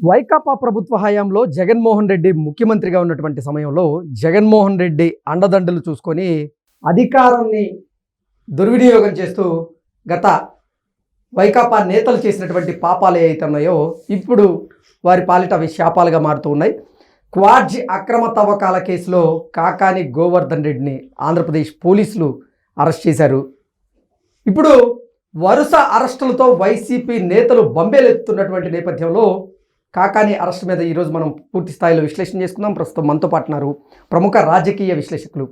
వైకాపా ప్రభుత్వ హయాంలో జగన్మోహన్ రెడ్డి ముఖ్యమంత్రిగా ఉన్నటువంటి సమయంలో జగన్మోహన్ రెడ్డి అండదండలు చూసుకొని అధికారాన్ని దుర్వినియోగం చేస్తూ గత వైకాపా నేతలు చేసినటువంటి పాపాలు ఏవైతే ఉన్నాయో ఇప్పుడు వారి పాలిట అవి శాపాలుగా మారుతూ ఉన్నాయి. క్వాడ్జ్ అక్రమ తవ్వకాల కేసులో కాకాని గోవర్ధన్ రెడ్డిని ఆంధ్రప్రదేశ్ పోలీసులు అరెస్ట్ చేశారు. ఇప్పుడు వరుస అరెస్టులతో వైసీపీ నేతలు బొంబేలెత్తుతున్నటువంటి నేపథ్యంలో కాకాని అరెస్ట్ మీద ఈరోజు మనం పూర్తి స్థాయిలో విశ్లేషణ చేసుకుందాం. ప్రస్తుతం మనతో పాటున్నారు ప్రముఖ రాజకీయ విశ్లేషకులు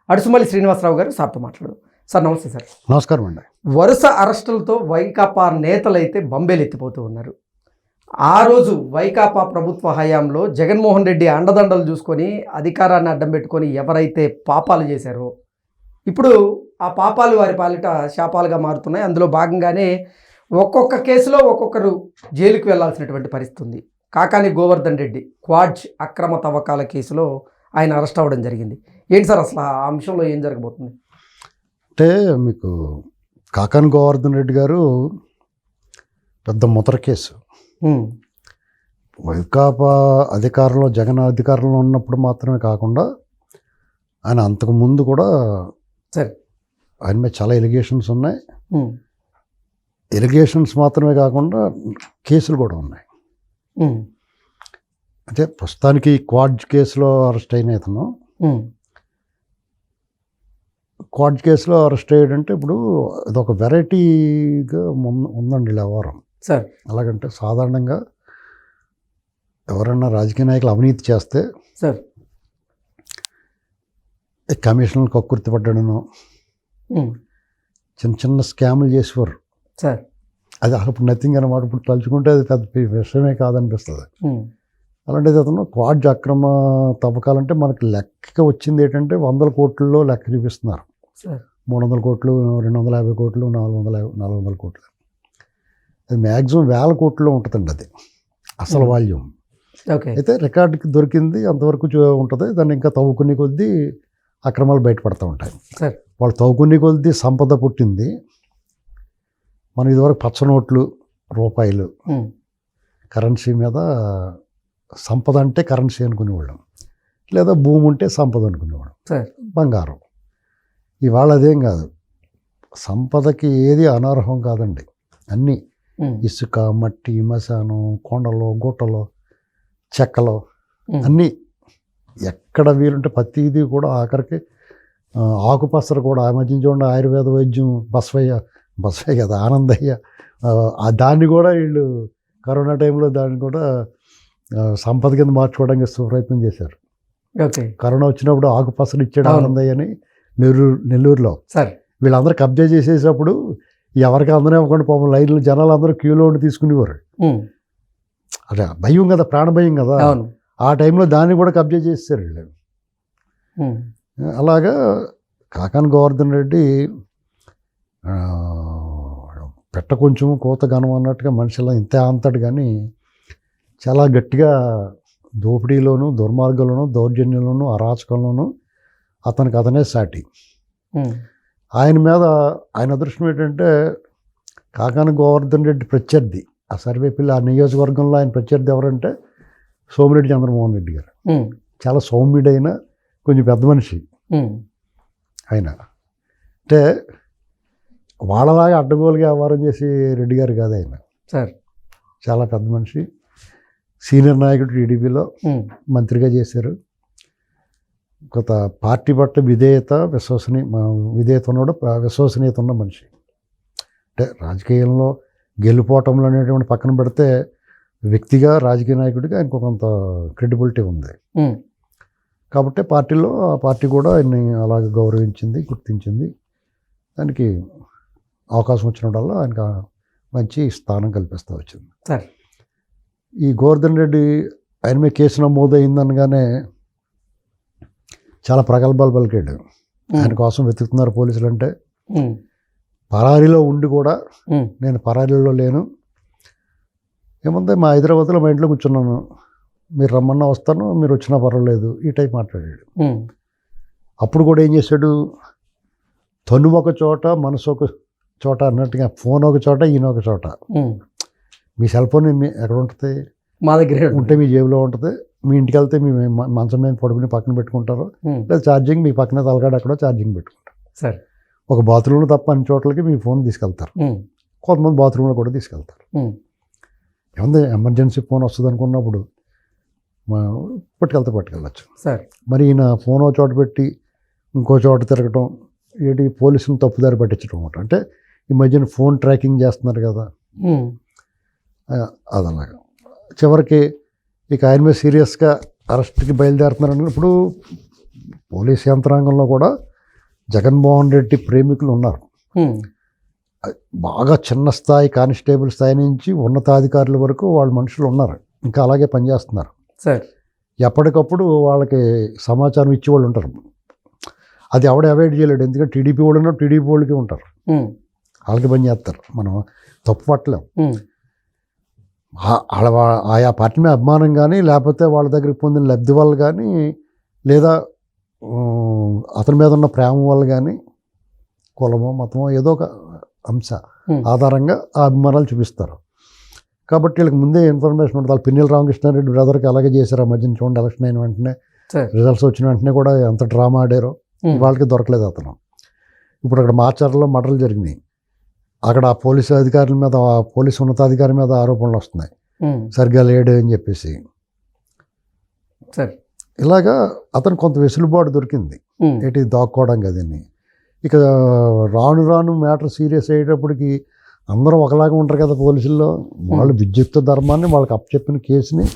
అడుసుమల్లి శ్రీనివాసరావు గారు. సార్తో మాట్లాడదాం. సార్ నమస్తే. సార్ నమస్కారం అండి. వరుస అరెస్టులతో వైకాపా నేతలు అయితే బొంబేలెత్తిపోతూ ఉన్నారు. ఆ రోజు వైకాపా ప్రభుత్వ హయాంలో జగన్మోహన్ రెడ్డి అండదండలు చూసుకొని అధికారాన్ని అడ్డం పెట్టుకొని ఎవరైతే పాపాలు చేశారో ఇప్పుడు ఆ పాపాలు వారి పాలిట శాపాలుగా మారుతున్నాయి. అందులో భాగంగానే ఒక్కొక్క కేసులో ఒక్కొక్కరు జైలుకి వెళ్లాల్సినటువంటి పరిస్థితి ఉంది. కాకాని గోవర్ధన్ రెడ్డి క్వాడ్జ్ అక్రమ తవ్వకాల కేసులో ఆయన అరెస్ట్ అవ్వడం జరిగింది. ఏంటి సార్ అసలు ఆ అంశంలో ఏం జరగబోతుంది? అంటే మీకు కాకాని గోవర్ధన్ రెడ్డి గారు పెద్ద ముతర కేసు. వైకాపా అధికారంలో జగన్ అధికారంలో ఉన్నప్పుడు మాత్రమే కాకుండా ఆయన అంతకుముందు కూడా సరే ఆయన మీద చాలా ఎలిగేషన్స్ ఉన్నాయి. ఎలిగేషన్స్ మాత్రమే కాకుండా కేసులు కూడా ఉన్నాయి. అంటే ప్రస్తుతానికి క్వాడ్జ్ కేసులో అరెస్ట్ అయిన ఇతను క్వాడ్జ్ కేసులో అరెస్ట్ అయ్యాడంటే ఇప్పుడు ఇదొక వెరైటీగా ఉందండి వ్యవహారం. సార్ అలాగంటే సాధారణంగా ఎవరన్నా రాజకీయ నాయకులు అవినీతి చేస్తే సార్ కమిషన్లకు కక్కుర్తి పడ్డాడను చిన్న చిన్న స్కాములు చేసేవారు సార్. అది అప్పుడు నథింగ్ అనమాట. ఇప్పుడు తలుచుకుంటే అది పెద్ద విషయమే కాదనిపిస్తుంది. అలాంటిది అతను క్వాడ్జ్ అక్రమ తవ్వకాలంటే మనకి లెక్క వచ్చింది ఏంటంటే 100 కోట్లలో లెక్క చూపిస్తున్నారు. 300 కోట్లు, 250 కోట్లు, 400 కోట్లు. అది మ్యాక్సిమం 1000 కోట్లలో ఉంటుందండి. అది అసలు వాల్యూమ్. అయితే రికార్డుకి దొరికింది అంతవరకు ఉంటుంది. దాన్ని ఇంకా తవ్వుకునే కొద్దీ అక్రమాలు బయటపడుతూ ఉంటాయి. వాళ్ళు తవ్వుకునే కొద్దీ సంపద పుట్టింది. మనం ఇదివరకు పచ్చ నోట్లు, రూపాయలు, కరెన్సీ మీద సంపద అంటే కరెన్సీ అనుకునేవాళ్ళం, లేదా భూమి ఉంటే సంపద అనుకునేవాళ్ళం, బంగారం. ఇవాళ అదేం కాదు. సంపదకి ఏది అనర్హం కాదండి. అన్నీ ఇసుక, మట్టి, మశానం, కొండలు, గుట్టలు, చెక్కలు అన్నీ ఎక్కడ వీలుంటే ప్రతిదీ కూడా ఆఖరికి ఆకుపసరు కూడా. ఆ మధ్య చూడండి ఆయుర్వేద వైద్యం బస్వయ్య కదా, ఆనందయ్య, దాన్ని కూడా వీళ్ళు కరోనా టైంలో దాన్ని కూడా సంపద కింద మార్చుకోవడానికి ప్రయత్నం చేశారు. కరోనా వచ్చినప్పుడు ఆకుపసరు ఇచ్చాడు ఆనందయ్య అని నెల్లూరులో. వీళ్ళందరూ కబ్జా చేసేటప్పుడు ఎవరికి అందనివ్వకుండా పాపం లైన్లు జనాలు అందరూ క్యూలో ఉండి తీసుకునేవారు. అదే భయం కదా, ప్రాణభయం కదా. ఆ టైంలో దాన్ని కూడా కబ్జా చేసేసారు వీళ్ళు. అలాగా కాకాని గోవర్ధన్ రెడ్డి పెట్ట కొంచెం కోత ఘనం అన్నట్టుగా మనిషిలా ఇంతే అంతడు, కానీ చాలా గట్టిగా దోపిడీలోను, దుర్మార్గంలోను, దౌర్జన్యంలోను, అరాచకంలోను అతనే సాటి. ఆయన మీద ఆయన అదృష్టం ఏంటంటే కాకాని గోవర్ధన్ రెడ్డి ప్రత్యర్థి ఆ సర్వేపల్లి ఆ నియోజకవర్గంలో ఆయన ప్రత్యర్థి ఎవరంటే సోమిరెడ్డి చంద్రమోహన్ రెడ్డి గారు. చాలా సౌమ్యుడైన కొంచెం పెద్ద మనిషి ఆయన. అంటే వాళ్ళలాగా అడ్డగోలుగా వ్యవహారం చేసి రెడ్డి గారు కాదు ఆయన. చాలా పెద్ద మనిషి, సీనియర్ నాయకుడు, టీడీపీలో మంత్రిగా చేశారు. కొంత పార్టీ పట్ల విధేయత ఉన్న మనిషి. అంటే రాజకీయంలో గెలుపోవటంలో అనేటువంటి పక్కన పెడితే వ్యక్తిగా రాజకీయ నాయకుడిగా ఆయనకు కొంత క్రెడిబిలిటీ ఉంది. కాబట్టి ఆ పార్టీ కూడా ఆయన్ని అలాగే గౌరవించింది, గుర్తించింది. దానికి అవకాశం వచ్చినప్పుడల్లా ఆయనకు మంచి స్థానం కల్పిస్తూ వచ్చింది. ఈ గోవర్ధన్ రెడ్డి ఆయన మీద కేసు నమోదైందనగానే చాలా ప్రగల్భాలు పలికాడు. ఆయన కోసం వెతుకుతున్నారు పోలీసులు. అంటే పరారీలో ఉండి కూడా నేను పరారీలో లేను, ఏముంది మా హైదరాబాద్లో మా ఇంట్లో కూర్చున్నాను, మీరు రమ్మన్నా వస్తాను, మీరు వచ్చినా పర్వాలేదు, ఈ టైప్ మాట్లాడాడు. అప్పుడు కూడా ఏం చేశాడు, తను ఒక చోట మనసు ఒక చోట అన్నట్టుగా, ఫోన్ ఒక చోట, ఈయన ఒక చోట. మీ సెల్ ఫోన్ ఎక్కడ ఉంటుంది, మా దగ్గరే ఉంటే మీ జేబులో ఉంటుంది. మీ ఇంటికి వెళ్తే మీ మంచం మీద పడుకుని పక్కన పెట్టుకుంటారు, లేదా ఛార్జింగ్ మీ పక్కన తలకాడ ఎక్కడో ఛార్జింగ్ పెట్టుకుంటారు. సరే. ఒక బాత్రూంలో తప్ప అన్ని చోట్లకి మీ ఫోన్ తీసుకెళ్తారు. కొంతమంది బాత్రూంలో కూడా తీసుకెళ్తారు. ఏముంది, ఎమర్జెన్సీ ఫోన్ వస్తుంది అనుకున్నప్పుడు పట్టుకెళ్ళచ్చు. సరే. మరి ఈయన ఫోన్ ఒక చోట పెట్టి ఇంకో చోట తిరగటం ఏంటి, పోలీసులను తప్పుదారి పట్టించడం అనమాట. అంటే ఈ మధ్యన ఫోన్ ట్రాకింగ్ చేస్తున్నారు కదా, అదలాగా. చివరికి ఇక ఆయన మీద సీరియస్గా అరెస్ట్కి బయలుదేరుతున్నారు. ఇప్పుడు పోలీస్ యంత్రాంగంలో కూడా జగన్మోహన్ రెడ్డి ప్రేమికులు ఉన్నారు. బాగా చిన్న స్థాయి కానిస్టేబుల్ స్థాయి నుంచి ఉన్నతాధికారుల వరకు వాళ్ళ మనుషులు ఉన్నారు, ఇంకా అలాగే పనిచేస్తున్నారు. సార్, ఎప్పటికప్పుడు వాళ్ళకి సమాచారం ఇచ్చేవాళ్ళు ఉంటారు. అది ఎవడ అవాయిడ్ చేయలేడు, ఎందుకంటే టీడీపీ వాళ్ళు ఉన్నారు, టీడీపీ వాళ్ళకి ఉంటారు, వాళ్ళకి పని చేస్తారు. మనం తప్పు పట్టలేం. ఆయా పార్టీ మీద అభిమానం కానీ, లేకపోతే వాళ్ళ దగ్గరికి పొందిన లబ్ధి వల్ల కానీ, లేదా అతని మీద ఉన్న ప్రేమ వల్ల కానీ, కులమో మతమో ఏదో ఒక అంశ ఆధారంగా ఆ అభిమానాలు చూపిస్తారు. కాబట్టి వీళ్ళకి ముందే ఇన్ఫర్మేషన్ ఉంటుంది. వాళ్ళు పిన్నెల రామకృష్ణారెడ్డి బ్రదర్కి అలాగే చేశారు. ఆ మధ్యన చూడండి, ఎలక్షన్ అయిన వెంటనే, రిజల్ట్స్ వచ్చిన వెంటనే కూడా ఎంత డ్రామా ఆడారో. వాళ్ళకి దొరకలేదు అతను. ఇప్పుడు అక్కడ మాచర్లో మర్డర్లు జరిగినాయి. అక్కడ ఆ పోలీసు అధికారుల మీద, పోలీసు ఉన్నతాధికారి మీద ఆరోపణలు వస్తున్నాయి, సరిగ్గా లేడు అని చెప్పేసి. ఇలాగా అతను కొంత వెసులుబాటు దొరికింది ఏంటి దాక్కోవడం కదండి. ఇక రాను రాను మ్యాటర్ సీరియస్ అయ్యేటప్పటికి అందరూ ఒకలాగా ఉంటారు కదా పోలీసుల్లో. వాళ్ళు విద్యుత్ ధర్మాన్ని వాళ్ళకి అప్పచెప్పిన కేసుని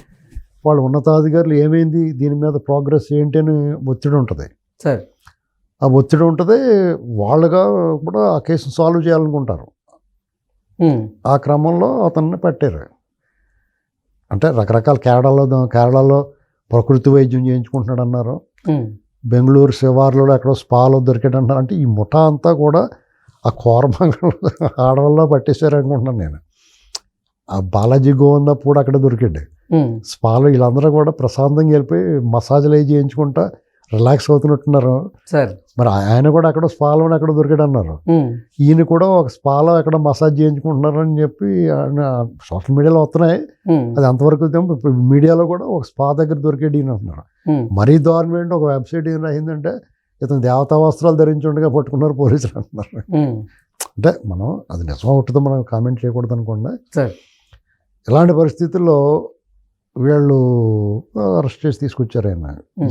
వాళ్ళ ఉన్నతాధికారులు ఏమైంది, దీని మీద ప్రోగ్రెస్ ఏంటి అని ఒత్తిడి ఉంటుంది. ఆ ఒత్తిడి ఉంటుంది, వాళ్ళుగా కూడా ఆ కేసును సాల్వ్ చేయాలనుకుంటారు. ఆ క్రమంలో అతన్ని పెట్టారు. అంటే రకరకాల కేరళలో ప్రకృతి వైద్యం చేయించుకుంటున్నాడు అన్నారు, బెంగళూరు శివార్లలో ఎక్కడో స్పాలో దొరికాడు అన్నారు. అంటే ఈ ముఠా అంతా కూడా ఆ కోరమంగళ ఆడవాళ్ళలో పట్టేశారు అనుకుంటున్నాను నేను. ఆ బాలాజీ గోవిందప్పుడు అక్కడ దొరికాడు స్పాలో. వీళ్ళందరూ కూడా ప్రశాంతంగా వెళ్ళిపోయి మసాజ్లు అవి చేయించుకుంటా రిలాక్స్ అవుతున్నట్టున్నారు. మరి ఆయన కూడా అక్కడ స్పాలో ఎక్కడ దొరికాడు అన్నారు. ఈయన కూడా ఒక స్పాలో ఎక్కడ మసాజ్ చేయించుకుంటున్నారు అని చెప్పి సోషల్ మీడియాలో వస్తున్నాయి. అది అంతవరకు మీడియాలో కూడా ఒక స్పా దగ్గర దొరికాడు ఈయన అంటున్నారు. మరీ దారుణం ఏంటి, ఒక వెబ్సైట్ ఏం అయిందంటే ఇతను దేవతా వస్త్రాలు ధరించి ఉండగా పట్టుకున్నారు పోలీసులు అంటున్నారు. అంటే మనం అది నిజం అవుతుందో మనం కామెంట్ చేయకూడదు అనుకోండి. ఇలాంటి పరిస్థితుల్లో వీళ్ళు అరెస్ట్ చేసి తీసుకొచ్చారు. ఆయన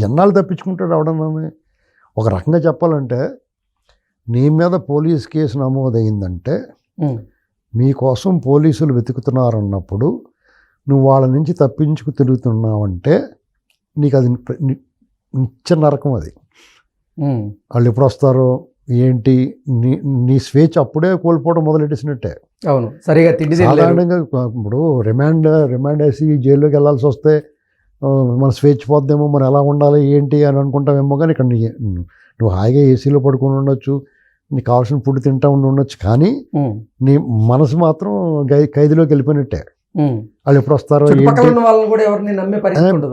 ఎన్నాళ్ళు తప్పించుకుంటాడు అవడమని. ఒక రకంగా చెప్పాలంటే, నీ మీద పోలీస్ కేసు నమోదైందంటే మీకోసం పోలీసులు వెతుకుతున్నారన్నప్పుడు నువ్వు వాళ్ళ నుంచి తప్పించుకు తిరుగుతున్నావంటే నీకు అది నిత్య నరకం. అది వాళ్ళు ఎప్పుడు వస్తారో ఏంటి, నీ స్వేచ్ఛ అప్పుడే కోల్పోవడం మొదలెట్టేసినట్టే. అవును, సరిగా తిండి సాధారణంగా ఇప్పుడు రిమాండ్ వేసి జైల్లోకి వెళ్ళాల్సి వస్తే మన స్వేచ్ఛ పోద్దేమో, మనం ఎలా ఉండాలి ఏంటి అని అనుకుంటామేమో. కానీ ఇక్కడ నువ్వు హాయిగా ఏసీలో పడుకొని ఉండొచ్చు, నీకు కావాల్సిన ఫుడ్ తింటా ఉండొచ్చు, కానీ నీ మనసు మాత్రం ఖైదులోకి వెళ్ళిపోయినట్టే. వాళ్ళు ఎప్పుడు వస్తారో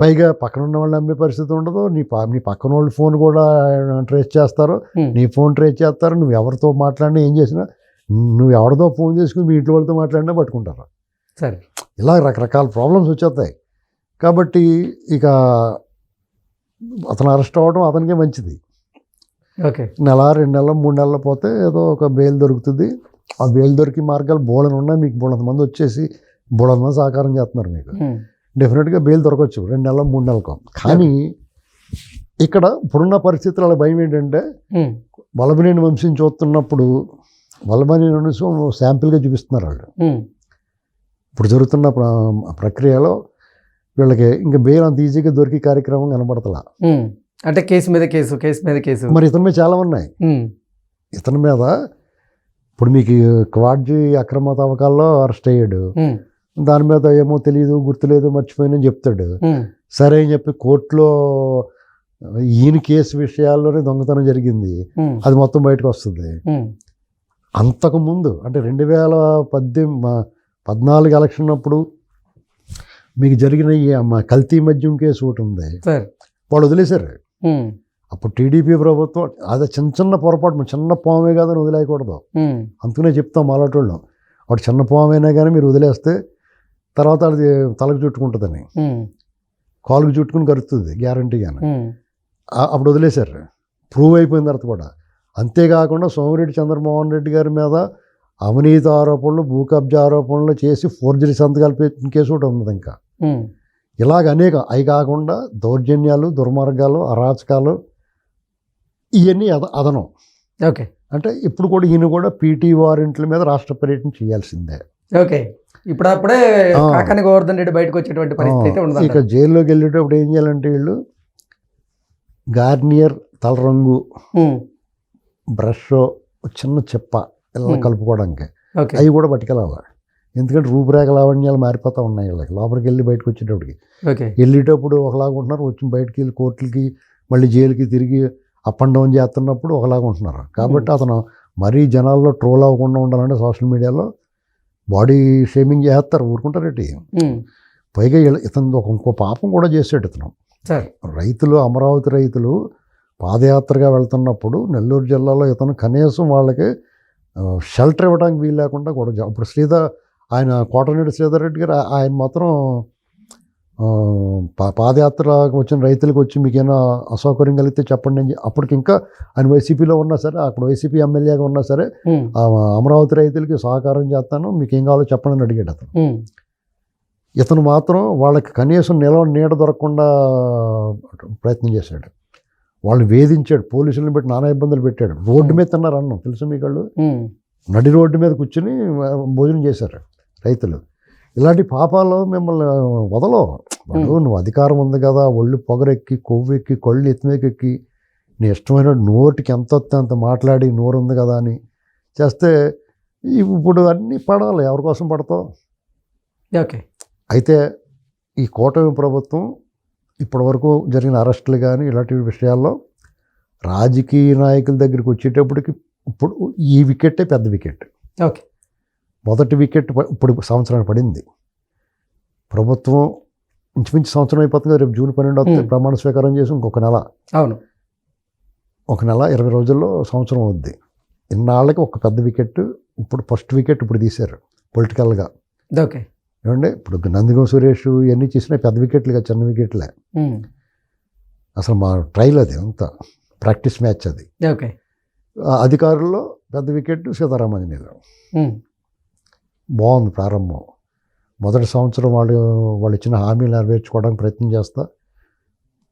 పైగా పక్కన ఉన్న వాళ్ళు నమ్మే పరిస్థితి ఉండదు. నీ పక్కన వాళ్ళు ఫోన్ కూడా ట్రేస్ చేస్తారు, నీ ఫోన్ ట్రేస్ చేస్తారు. నువ్వు ఎవరితో మాట్లాడినా ఏం చేసినా, నువ్వు ఎవరితో ఫోన్ చేసుకుని మీ ఇంట్లో వాళ్ళతో మాట్లాడినా పట్టుకుంటారు. ఇలా రకరకాల ప్రాబ్లమ్స్ వచ్చేస్తాయి. కాబట్టి ఇక అతను అరెస్ట్ అవ్వడం అతనికే మంచిది. నెల 2 నెలలు 3 నెలలు పోతే ఏదో ఒక బెయిల్ దొరుకుతుంది. ఆ బెయిల్ దొరికి మార్గాలు బోళన ఉన్నాయి. మీకు బోళన మంది వచ్చేసి బోళన మంది సహకారం చేస్తున్నారు. మీకు డెఫినెట్గా బెయిల్ దొరకవచ్చు 2 నెలలు 3 నెలలకు. కానీ ఇక్కడ ఇప్పుడున్న పరిస్థితులు అలా భయం ఏంటంటే, వల్లభనేని వంశీని చూస్తున్నప్పుడు వల్లభనేని వంశం శాంపిల్గా చూపిస్తున్నారు వాళ్ళు. ఇప్పుడు జరుగుతున్న ప్రక్రియలో వీళ్ళకి ఇంకా బెయిల్ అంత ఈజీగా దొరికి కార్యక్రమం కనబడతలా. అంటే కేసు మీద కేసు, కేసు మీద కేసు. మరి ఇతని మీద చాలా ఉన్నాయి. ఇతని మీద ఇప్పుడు మీకు క్వాడ్జీ అక్రమ తవ్వకాల్లో అరెస్ట్ అయ్యాడు. దాని మీద ఏమో తెలియదు, గుర్తులేదు, మర్చిపోయినని చెప్తాడు. సరే అని చెప్పి కోర్టులో ఈయన కేసు విషయాల్లోనే దొంగతనం జరిగింది, అది మొత్తం బయటకు వస్తుంది. అంతకుముందు అంటే 2014 ఎలక్షన్ అప్పుడు మీకు జరిగిన ఈ కల్తీ మద్యం కేసు ఒకటి ఉంది, వాళ్ళు వదిలేశారు. అప్పుడు టీడీపీ ప్రభుత్వం అదే చిన్న పొరపాటు, చిన్న పామే కాదని వదిలేయకూడదు. అందుకనే చెప్తాం అలాంటి వాడు చిన్న పామైనా కానీ మీరు వదిలేస్తే తర్వాత అది తలకు చుట్టుకుంటుందని, కాలుకి చుట్టుకుని కరుస్తుంది గ్యారంటీగానే. అప్పుడు వదిలేశారు, ప్రూవ్ అయిపోయిన తర్వాత కూడా. అంతేకాకుండా సోమిరెడ్డి చంద్రమోహన్ రెడ్డి గారి మీద అవినీతి ఆరోపణలు, భూ కబ్జా ఆరోపణలు చేసి ఫోర్జరీ సంతకాలు పెట్టిన కేసు ఒకటి ఉన్నది. ఇంకా ఇలాగ అనేక, అవి కాకుండా దౌర్జన్యాలు, దుర్మార్గాలు, అరాచకాలు, ఇవన్నీ అదనం. ఓకే. అంటే ఇప్పుడు కూడా ఈయన కూడా పీటీ వారెంట్ల మీద రాష్ట్ర పర్యటన చేయాల్సిందే. ఓకే. ఇప్పుడప్పుడే కాకాని గోవర్ధన్ రెడ్డి బయటకు వచ్చేటువంటి పరిస్థితి ఉంది. ఇక జైల్లోకి వెళ్ళేటప్పుడు ఏం చేయాలంటే వీళ్ళు గార్నియర్ తలరంగు బ్రష్, చిన్న చెప్ప ఇలా కలుపుకోవడానికి అవి కూడా పట్టుకెళ్ళాలి. ఎందుకంటే రూపురేఖ లావణ్యాలు మారిపోతూ ఉన్నాయి వీళ్ళకి. లోపలికి వెళ్ళి బయటకు వచ్చేటప్పటికి వెళ్ళేటప్పుడు ఒకలాగా ఉంటున్నారు, వచ్చి బయటకు వెళ్ళి కోర్టులకి మళ్ళీ జైలుకి తిరిగి అప్ అండ్ డౌన్ చేస్తున్నప్పుడు ఒకలాగా ఉంటున్నారు. కాబట్టి అతను మరీ జనాల్లో ట్రోల్ అవ్వకుండా ఉండాలంటే సోషల్ మీడియాలో బాడీ షేమింగ్ చేస్తారు, ఊరుకుంటారేంటి. పైగా ఇతను ఇంకో పాపం కూడా చేసాడు ఇతను. రైతులు, అమరావతి రైతులు పాదయాత్రగా వెళ్తున్నప్పుడు నెల్లూరు జిల్లాలో ఇతను కనీసం వాళ్ళకి షెల్టర్ ఇవ్వడానికి వీలు లేకుండా కూడా అప్పుడు ఆయన కోటరెడ్డి శ్రీధర్ రెడ్డి గారు ఆయన మాత్రం పాదయాత్రకు వచ్చిన రైతులకు వచ్చి మీకేమైనా అసౌకర్యం కలిగితే చెప్పండి అని. అప్పటికి ఇంకా ఆయన వైసీపీలో ఉన్నా సరే, అక్కడ వైసీపీ ఎమ్మెల్యేగా ఉన్నా సరే, అమరావతి రైతులకి సహకారం చేస్తాను, మీకు ఏం కావాలో చెప్పండి అని అడిగాడు అతను. ఇతను మాత్రం వాళ్ళకి కనీసం నీడ దొరకకుండా ప్రయత్నం చేశాడు. వాళ్ళని వేధించాడు, పోలీసులను పెట్టి నానా ఇబ్బందులు పెట్టాడు. రోడ్డు మీద తిన్నారు అన్నం, తెలుసు మీకు. వాళ్ళు నడి రోడ్డు మీద కూర్చుని భోజనం చేశారు రైతులు. ఇలాంటి పాపాలు మిమ్మల్ని వదలో. నువ్వు అధికారం ఉంది కదా, ఒళ్ళు పొగరెక్కి, కొవ్వెక్కి, కళ్ళు ఎత్తిమీకెక్కి, నీ ఇష్టమైన నోటికి ఎంత వస్తే అంత మాట్లాడి నోరు ఉంది కదా అని చేస్తే ఇప్పుడు అన్నీ పడాలి. ఎవరి కోసం పడతావు? ఓకే. అయితే ఈ కూటమి ప్రభుత్వం ఇప్పటివరకు జరిగిన అరెస్టులు కానీ ఇలాంటి విషయాల్లో రాజకీయ నాయకుల దగ్గరికి వచ్చేటప్పటికి ఇప్పుడు ఈ వికెట్టే పెద్ద వికెట్. ఓకే. మొదటి వికెట్ ఇప్పుడు సంవత్సరానికి పడింది. ప్రభుత్వం ఇంచుమించు సంవత్సరం అయిపోతుంది. రేపు జూన్ 12 ప్రమాణ స్వీకారం చేసి ఇంకొక నెల, అవును, ఒక నెల 20 రోజుల్లో సంవత్సరం అవుద్ది. ఇన్నాళ్ళకి ఒక పెద్ద వికెట్, ఇప్పుడు ఫస్ట్ వికెట్ ఇప్పుడు తీశారు పొలిటికల్గా. ఓకే. ఏమంటే ఇప్పుడు నందిగం సురేష్ ఇవన్నీ చేసినా పెద్ద వికెట్లుగా, చిన్న వికెట్లే. అసలు మా ట్రైల్ అది అంతా ప్రాక్టీస్ మ్యాచ్ అది. ఓకే. అధికారుల్లో పెద్ద వికెట్ సీతారామాంజనేయులు. బాగుంది ప్రారంభం. మొదటి సంవత్సరం వాళ్ళు ఇచ్చిన హామీలు నెరవేర్చుకోవడానికి ప్రయత్నం చేస్తా,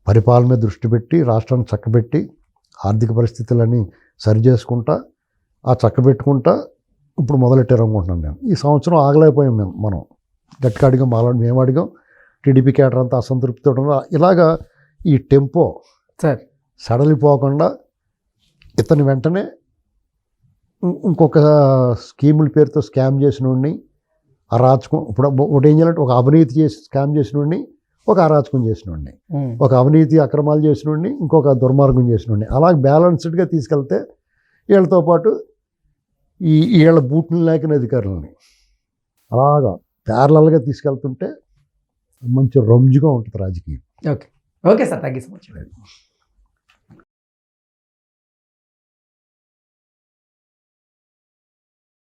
పరిపాలన మీద దృష్టి పెట్టి, రాష్ట్రాన్ని చక్కబెట్టి, ఆర్థిక పరిస్థితులని సరి చేసుకుంటా, ఆ చక్కబెట్టుకుంటా ఇప్పుడు మొదలెట్టారు అనుకుంటున్నాను నేను. ఈ సంవత్సరం ఆగలేకపోయాం మనం. గట్టిగా అడిగాం, మేము అడిగాం, టీడీపీ కేటర్ అంతా అసంతృప్తి ఉండడం. ఇలాగా ఈ టెంపో సడలిపోకుండా ఇతని వెంటనే ఇంకొక స్కీముల పేరుతో స్కామ్ చేసినోడిని, అరాచకం, ఇప్పుడు ఒకటి ఏం చేయాలంటే ఒక అవినీతి చేసి స్కామ్ చేసినోడిని, ఒక అరాచకం చేసినోడిని, ఒక అవినీతి అక్రమాలు చేసినోడిని, ఇంకొక దుర్మార్గం చేసినోడిని, అలాగే బ్యాలెన్స్డ్గా తీసుకెళ్తే వీళ్ళతో పాటు వీళ్ళ బూట్లు లేకిన అధికారులని అలాగా ప్యారలల్గా తీసుకెళ్తుంటే మంచి రంజుగా ఉంటుంది రాజకీయం. Okay. Okay sir, thank you so much.